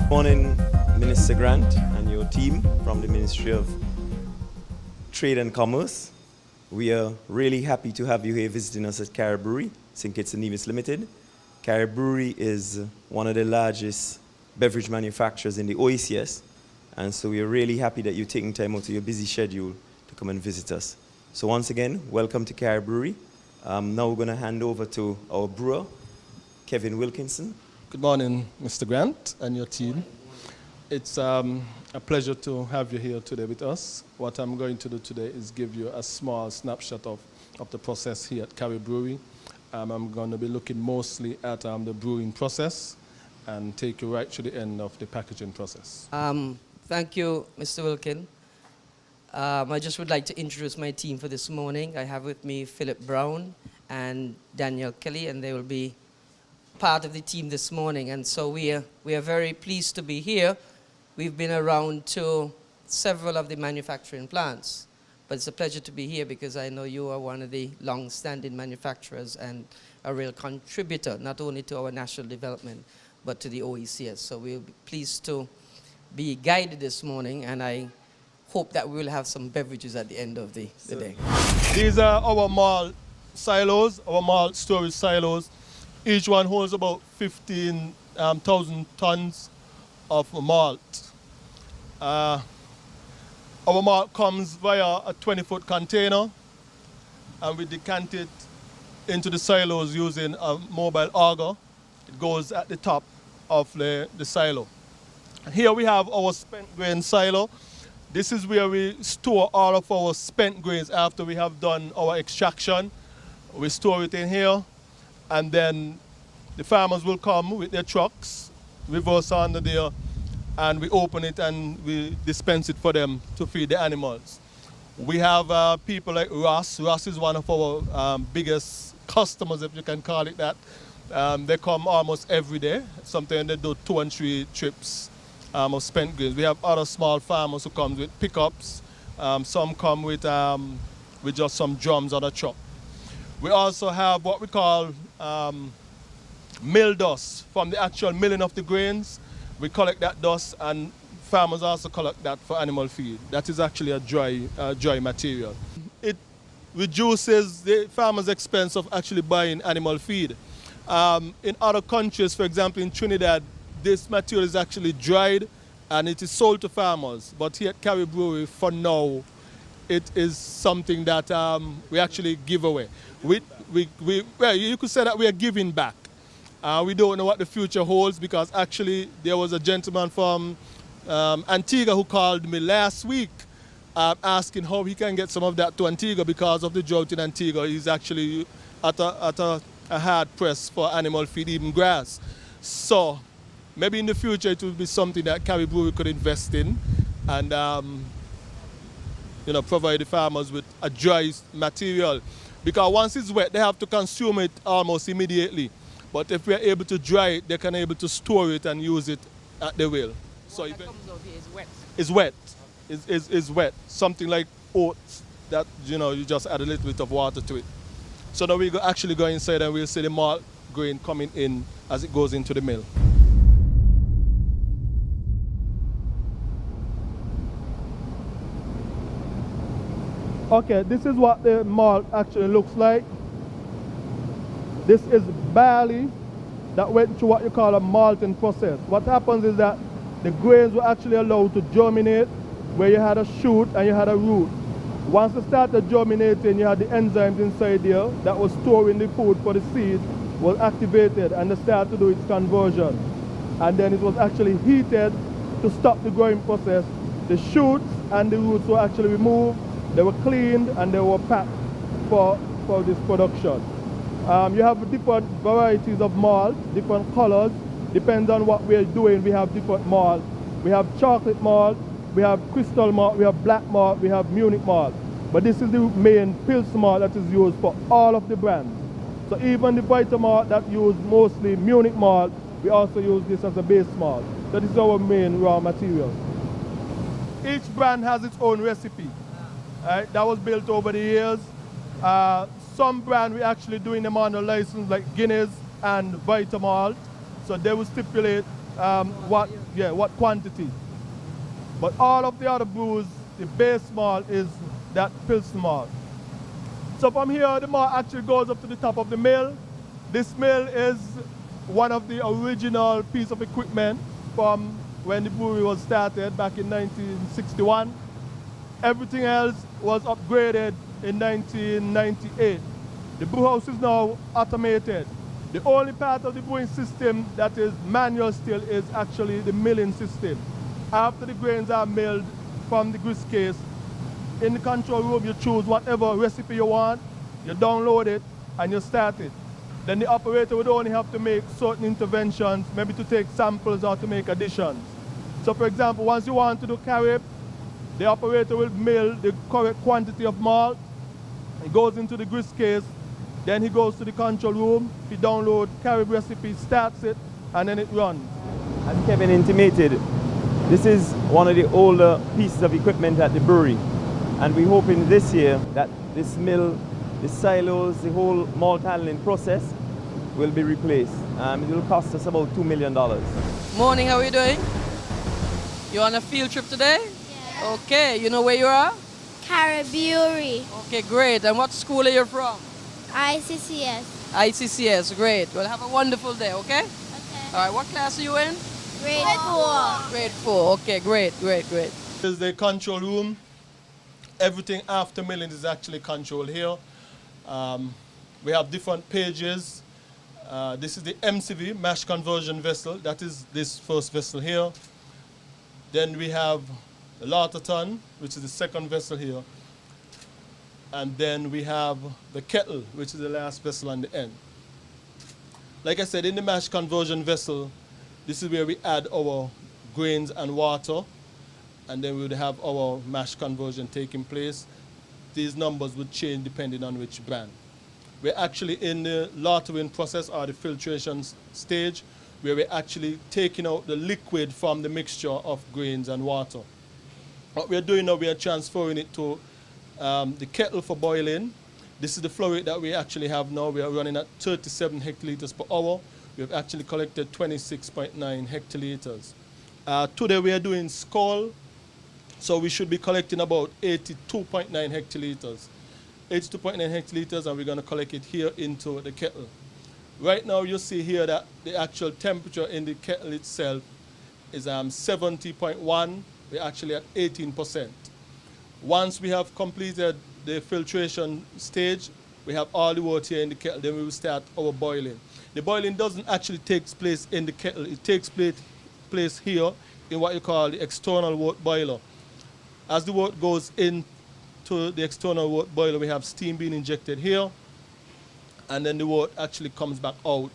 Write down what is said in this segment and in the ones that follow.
Morning, Minister Grant and your team from the Ministry of Trade and Commerce. We are really happy to have you here visiting us at Carib Brewery, St. Kitts and Nevis Limited. Carib Brewery is one of the largest beverage manufacturers in the OECS, and so we are really happy that you're taking time out of your busy schedule to come and visit us. So once again, welcome to Carib Brewery. Now we're going to hand over to our brewer, Kevin Wilkinson. Good morning, Mr. Grant and your team. It's a pleasure to have you here today with us. What I'm going to do today is give you a small snapshot of the process here at Carib Brewery. I'm going to be looking mostly at the brewing process and take you right to the end of the packaging process. Thank you, Mr. Wilkin. I just would like to introduce my team for this morning. I have with me Philip Brown and Daniel Kelly, and they will be part of the team this morning. And so we are very pleased to be here. We've been around to several of the manufacturing plants, but it's a pleasure to be here because I know you are one of the long-standing manufacturers and a real contributor, not only to our national development, but to the OECS. So we'll be pleased to be guided this morning, and I hope that we will have some beverages at the end of the day. These are our malt silos, our malt storage silos. Each one holds about 15,000 tons of malt. Our malt comes via a 20-foot container, and we decant it into the silos using a mobile auger. It goes at the top of the silo. Here we have our spent grain silo. This is where we store all of our spent grains after we have done our extraction. We store it in here, and then the farmers will come with their trucks, reverse under there, and we open it and we dispense it for them to feed the animals. We have people like Ross. Ross is one of our biggest customers, if you can call it that. They come almost every day. Sometimes they do 2 and 3 trips of spent grains. We have other small farmers who come with pickups. Some come with just some drums on a truck. We also have what we call mill dust from the actual milling of the grains. We collect that dust, and farmers also collect that for animal feed. That is actually a dry material. It reduces the farmer's expense of actually buying animal feed. In other countries, for example in Trinidad, this material is actually dried and it is sold to farmers. But here at Carib Brewery, for now, it is something that we actually give away. Well, you could say that we are giving back. We don't know what the future holds, because actually there was a gentleman from Antigua who called me last week asking how he can get some of that to Antigua because of the drought in Antigua. He's actually at a hard press for animal feed, even grass. So maybe in the future it will be something that Carib Brewery could invest in and provide the farmers with a dry material. Because once it's wet, they have to consume it almost immediately. But if we are able to dry it, they can be able to store it and use it at their will. So what comes out here is wet. It's wet. It's wet. Something like oats that you just add a little bit of water to it. So now we actually go inside and we'll see the malt grain coming in as it goes into the mill. Okay, this is what the malt actually looks like. This is barley that went through what you call a malting process. What happens is that the grains were actually allowed to germinate, where you had a shoot and you had a root. Once it started germinating, you had the enzymes inside there that was storing the food for the seed, was activated, and they started to do its conversion. And then it was actually heated to stop the growing process. The shoots and the roots were actually removed, they were cleaned, and they were packed for this production. You have different varieties of malt, different colors. Depends on what we're doing, we have different malt. We have chocolate malt, we have crystal malt, we have black malt, we have Munich malt. But this is the main Pils malt that is used for all of the brands. So even the Vita malt that use mostly Munich malt, we also use this as a base malt. So this is our main raw material. Each brand has its own recipe. Right? That was built over the years. Some brand we actually doing them on a license like Guinness and Vita malt. So they will stipulate what quantity. But all of the other brews, the base malt is that Pilsner malt. So from here, the malt actually goes up to the top of the mill. This mill is one of the original piece of equipment from when the brewery was started back in 1961. Everything else was upgraded in 1998. The brew house is now automated. The only part of the brewing system that is manual still is actually the milling system. After the grains are milled from the grist case, in the control room you choose whatever recipe you want, you download it and you start it. Then the operator would only have to make certain interventions, maybe to take samples or to make additions. So for example, once you want to do Carib, the operator will mill the correct quantity of malt. It goes into the grist case, then he goes to the control room, he downloads Carib recipe, starts it, and then it runs. As Kevin intimated, this is one of the older pieces of equipment at the brewery. And we're hoping this year that this mill, the silos, the whole malt handling process will be replaced. It will cost us about $2 million. Morning, how are you doing? You on a field trip today? Yeah. Okay, you know where you are? Carib Brewery. Okay, great. And what school are you from? ICCS. ICCS, great. Well, have a wonderful day, okay? Okay. All right, what class are you in? Grade 4. Grade 4. Okay, great. This is the control room. Everything after milling is actually controlled here. We have different pages. This is the MCV, mash conversion vessel. That is this first vessel here. Then we have the Larterton, which is the second vessel here. And then we have the kettle, which is the last vessel on the end. Like I said, in the mash conversion vessel, this is where we add our grains and water, and then we would have our mash conversion taking place. These numbers would change depending on which brand. We're actually in the lautering process or the filtration stage, where we're actually taking out the liquid from the mixture of grains and water. What we're doing now, we are transferring it to the kettle for boiling. This is the flow rate that we actually have now. We are running at 37 hectoliters per hour. We have actually collected 26.9 hectoliters. Today we are doing skull, so we should be collecting about 82.9 hectoliters. 82.9 hectoliters, and we're going to collect it here into the kettle. Right now you see here that the actual temperature in the kettle itself is 70.1. We're actually at 18%. Once we have completed the filtration stage, we have all the water here in the kettle, then we will start our boiling. The boiling doesn't actually take place in the kettle. It takes place here in what you call the external wort boiler. As the wort goes into the external wort boiler, we have steam being injected here, and then the wort actually comes back out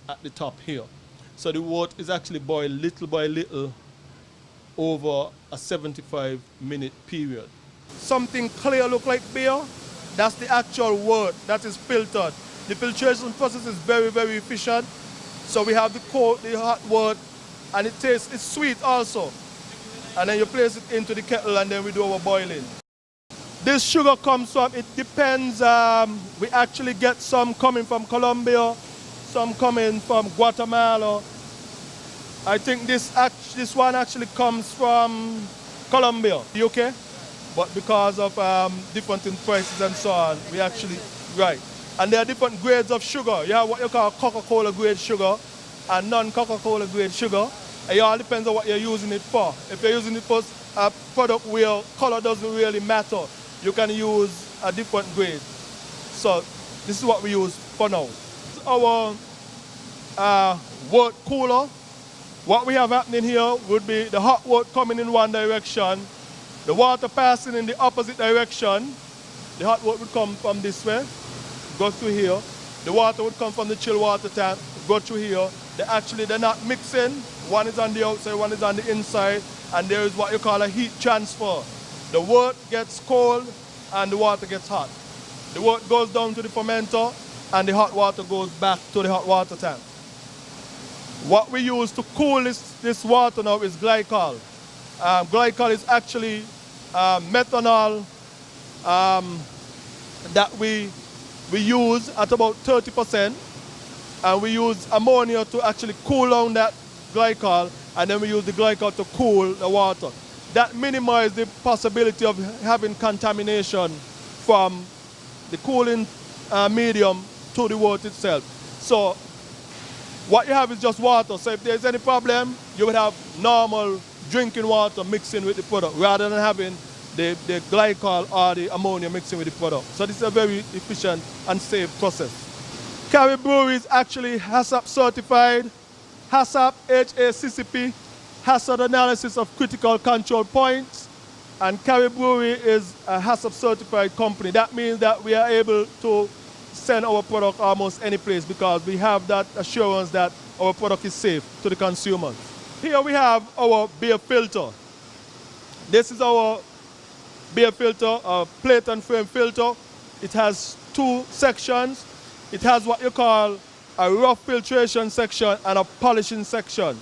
at the top here. So the wort is actually boiled little by little over a 75-minute period. Something clear look like beer, that's the actual wort that is filtered. The filtration process is very, very efficient. So we have the hot wort, and it's sweet also. And then you place it into the kettle, and then we do our boiling. This sugar comes from, it depends, we actually get some coming from Colombia, some coming from Guatemala. I think this one actually comes from Colombia, UK, but because of different in prices and so on, we actually, right. And there are different grades of sugar. You have what you call Coca-Cola grade sugar and non-Coca-Cola grade sugar. It all depends on what you're using it for. If you're using it for a product where color doesn't really matter, you can use a different grade. So this is what we use for now. Our wort cooler. What we have happening here would be the hot wort coming in one direction, the water passing in the opposite direction. The hot wort would come from this way, go through here. The water would come from the chill water tank, go through here. They're not mixing. One is on the outside, one is on the inside, and there is what you call a heat transfer. The wort gets cold and the water gets hot. The wort goes down to the fermenter and the hot water goes back to the hot water tank. What we use to cool this water now is glycol. Glycol is actually methanol that we use at about 30%, and we use ammonia to actually cool down that glycol, and then we use the glycol to cool the water. That minimizes the possibility of having contamination from the cooling medium to the water itself. So what you have is just water. So if there's any problem, you would have normal drinking water mixing with the product rather than having the glycol or the ammonia mixing with the product. So this is a very efficient and safe process. Carib Brewery is actually HACCP certified. HACCP, HACCP, hazard analysis of critical control points. And Carib Brewery is a HACCP certified company. That means that we are able to send our product almost any place because we have that assurance that our product is safe to the consumers. Here we have our beer filter. This is our beer filter, a plate and frame filter. It has two sections. It has what you call a rough filtration section and a polishing section.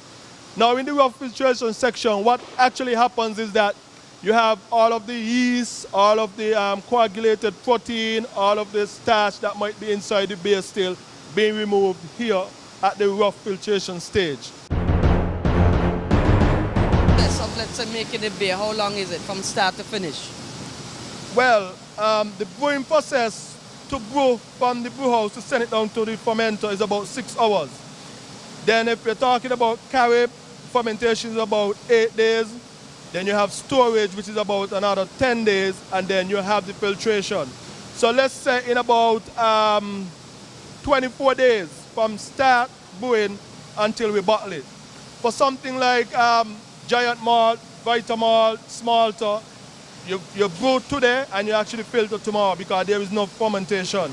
Now in the rough filtration section, what actually happens is that you have all of the yeast, all of the coagulated protein, all of the starch that might be inside the beer still being removed here at the rough filtration stage. So let's say making the beer, how long is it from start to finish? Well, the brewing process to brew from the brew house to send it down to the fermenter is about 6 hours. Then if you're talking about Carib, fermentation is about 8 days. Then you have storage, which is about another 10 days, and then you have the filtration. So let's say in about 24 days from start brewing until we bottle it. For something like giant malt, vita malt, smalter, you brew today and you actually filter tomorrow because there is no fermentation.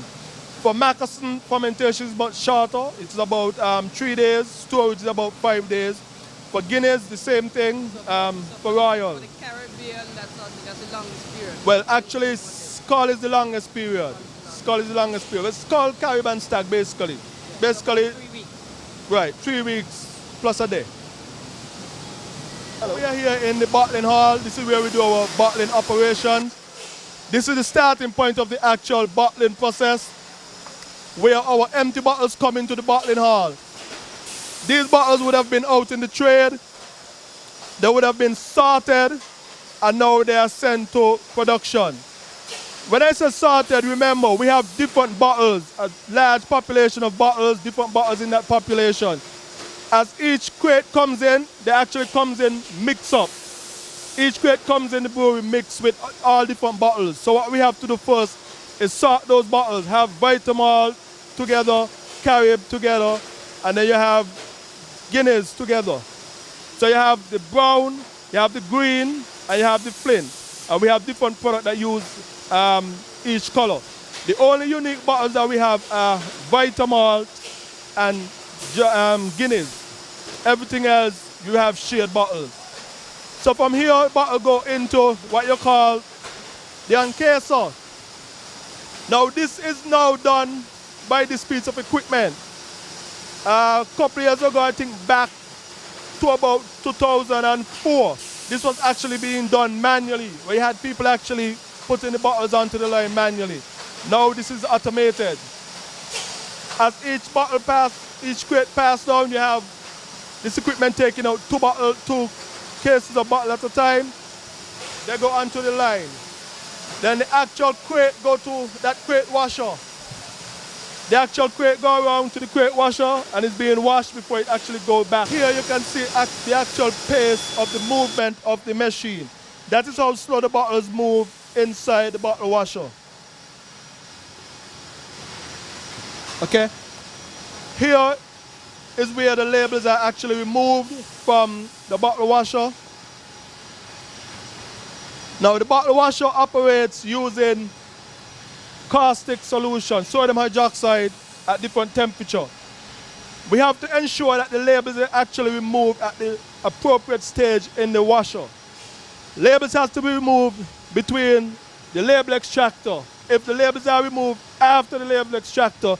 For Mackerson, fermentation is much shorter. It's about 3 days. Storage is about 5 days. For Guinness, the same thing. For Royal. For the Caribbean, that's the longest period. Well, actually, Skull is the longest period. Skull is the longest period. It's Skull, Carib, and Stag, basically. Basically, 3 weeks. right, 3 weeks plus a day. We are here in the bottling hall. This is where we do our bottling operations. This is the starting point of the actual bottling process, where our empty bottles come into the bottling hall. These bottles would have been out in the trade, they would have been sorted, and now they are sent to production. When I say sorted, remember, we have different bottles, a large population of bottles, different bottles in that population. As each crate comes in, they actually comes in mixed up. Each crate comes in the brewery mixed with all different bottles. So what we have to do first is sort those bottles, have Vitamalt together, Carib together, and then you have Guinness together. So you have the brown, you have the green, and you have the flint. And we have different products that use each color. The only unique bottles that we have are Vitamalt and Guinness. Everything else, you have shared bottles. So from here, bottle go into what you call the encaser. Now this is now done by this piece of equipment. A couple years ago, I think back to about 2004, this was actually being done manually. We had people actually putting the bottles onto the line manually. Now this is automated. As each bottle each crate pass down, you have this equipment taking out two cases of bottle at a time. They go onto the line. Then the actual crate go to that crate washer. The actual crate go around to the crate washer and it's being washed before it actually goes back. Here you can see the actual pace of the movement of the machine. That is how slow the bottles move inside the bottle washer. Okay? Here is where the labels are actually removed from the bottle washer. Now the bottle washer operates using caustic solution, sodium hydroxide at different temperature. We have to ensure that the labels are actually removed at the appropriate stage in the washer. Labels have to be removed between the label extractor. If the labels are removed after the label extractor,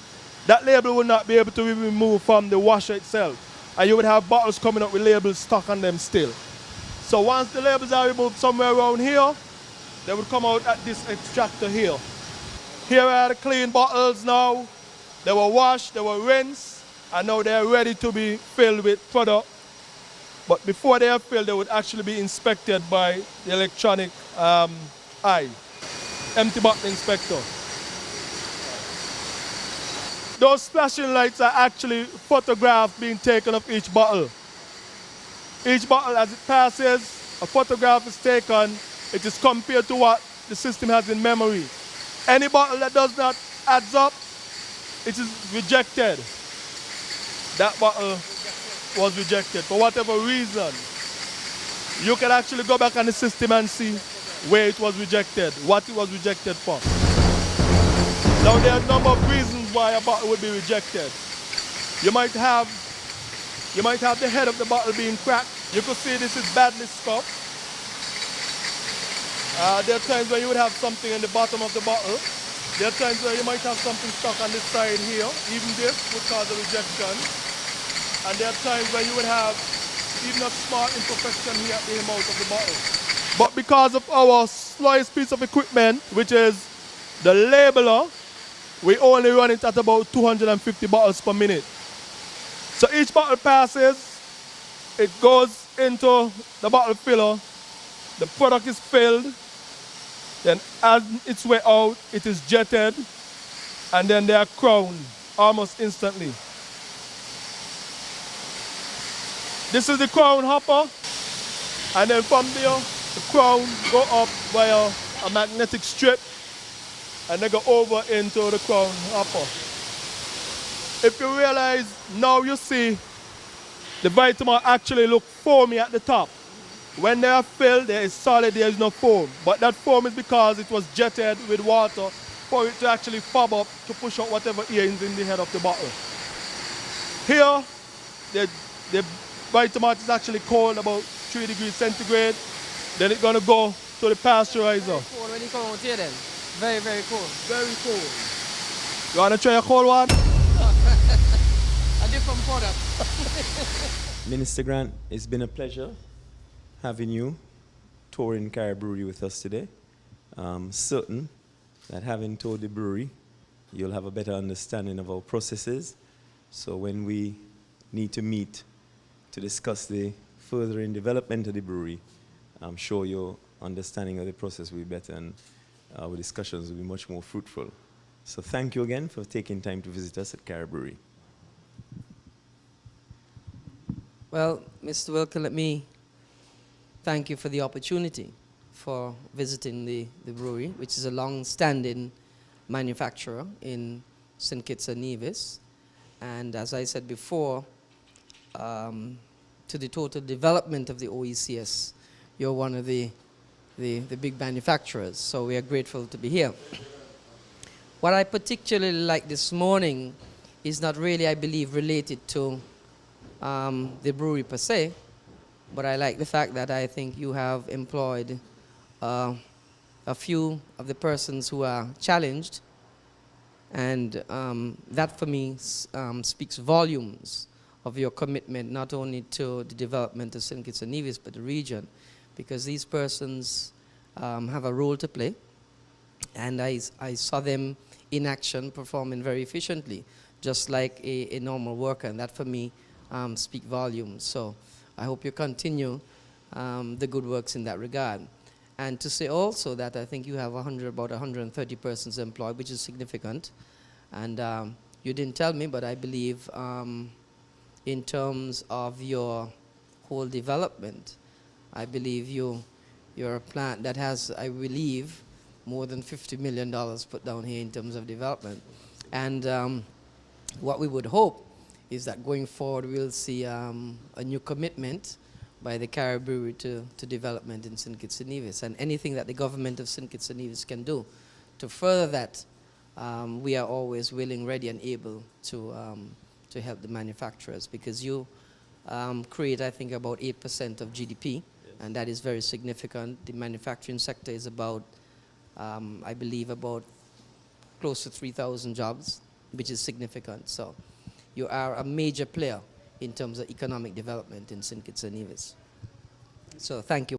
that label will not be able to be removed from the washer itself. And you would have bottles coming up with labels stuck on them still. So once the labels are removed somewhere around here, they would come out at this extractor here. Here are the clean bottles now. They were washed, they were rinsed, and now they're ready to be filled with product But before they are filled, they would actually be inspected by the electronic eye, empty bottle inspector. Those flashing lights are actually photographs being taken of each bottle. Each bottle, as it passes, a photograph is taken. It is compared to what the system has in memory. Any bottle that does not add up, it is rejected. That bottle was rejected for whatever reason. You can actually go back on the system and see where it was rejected, what it was rejected for. Now there are a number of reasons why a bottle would be rejected. You might have the head of the bottle being cracked. You could see this is badly scuffed. There are times where you would have something in the bottom of the bottle. There are times where you might have something stuck on this side here. Even this would cause a rejection. And there are times where you would have even a small imperfection here at the mouth of the bottle. But because of our slowest piece of equipment, which is the labeler, we only run it at about 250 bottles per minute. So each bottle passes, it goes into the bottle filler, the product is filled, then as its way out, it is jetted, and then they are crowned almost instantly. This is the crown hopper, and then from there, the crown go up via a magnetic strip, and they go over into the crown hopper. If you realize, now you see the vitamin actually look foamy at the top. When they are filled, there is solid, there is no foam. But that foam is because it was jetted with water for it to actually fob up to push out whatever air is in the head of the bottle. Here, the vitamin is actually cold, about 3 degrees centigrade. Then it's gonna go to the pasteurizer. Very cold when you come out here then. Very, very cold. Very cold. You wanna try a cold one? A different product. Minister Grant, it's been a pleasure having you touring Carib Brewery with us today. Certain that having toured the brewery, you'll have a better understanding of our processes. So when we need to meet to discuss the furthering development of the brewery, I'm sure your understanding of the process will be better and our discussions will be much more fruitful. So thank you again for taking time to visit us at Carib Brewery. Well, Mr. Wilkin, let me thank you for the opportunity for visiting the brewery, which is a long-standing manufacturer in St. Kitts and Nevis. And as I said before, to the total development of the OECS, you're one of the big manufacturers, so we are grateful to be here. What I particularly like this morning is not really, I believe, related to the brewery per se, but I like the fact that I think you have employed a few of the persons who are challenged, and that for me speaks volumes of your commitment not only to the development of St. Kitts and Nevis but the region, because these persons have a role to play, and I saw them in action performing very efficiently, just like a normal worker, and that for me speak volumes. So I hope you continue the good works in that regard. And to say also that I think you have about 130 persons employed, which is significant. And you didn't tell me, but I believe in terms of your whole development, I believe you're a plant that has, I believe, more than $50 million put down here in terms of development. And what we would hope is that going forward we'll see a new commitment by the Carib Brewery to development in St. Kitts and Nevis. And anything that the government of St. Kitts and Nevis can do to further that, we are always willing, ready, and able to help the manufacturers, because you create, I think, about 8% of GDP, and that is very significant. The manufacturing sector is about, I believe, about close to 3,000 jobs, which is significant. So you are a major player in terms of economic development in St. Kitts and Nevis. So thank you.